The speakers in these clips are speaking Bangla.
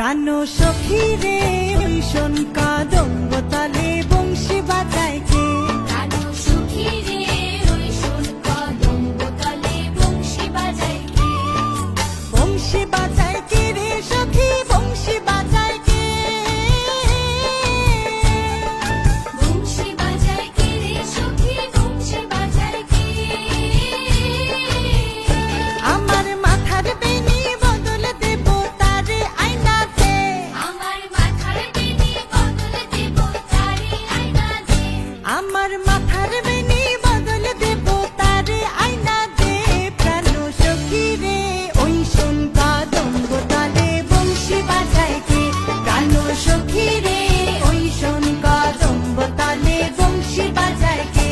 প্রাণ সখী রে শোন কাদম্ব তালে বংশী বাজায় কে। প্রাণ সখী রে শোন কাদম্ব তালে বংশী বাজায় কে। বংশী বাজায় কে রে সখী বংশী বাজায় কে। বংশী বাজায় কে রে সখী বংশী বাজায় কে। আমার মাথার বেনি বদল দেব তারে আয়না দে। আমার মাথার বেনি বদল দেব তারে আয়না দে। আমার মাথার বেনি বদল দেব তারে আয়না দে। প্রাণ সখী রে ওই শোন কাদম্ব তালে বংশী বাজায় কে। প্রাণ সখী রে ওই শোন কাদম্ব তালে বংশী বাজায় কে।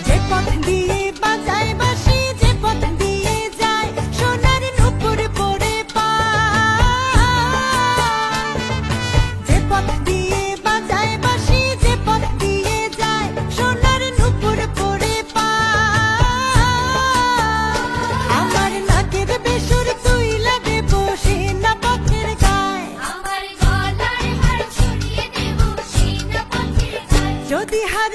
যে পথ দিয়ে বাজায় বাঁশি যে পথ দিয়ে যায় সোনার নূপুর পরে পায়। যে পথ দিয়ে বাজায় বাঁশি যে পথ দিয়ে যায় সোনার নূপুর পরে পায়। আমার নাকের বেসুর তুইলা দেব সেনা পথের গায়। আমার গলার হার ছড়িয়ে দেব সেনা পথের গায়ে। যদি হার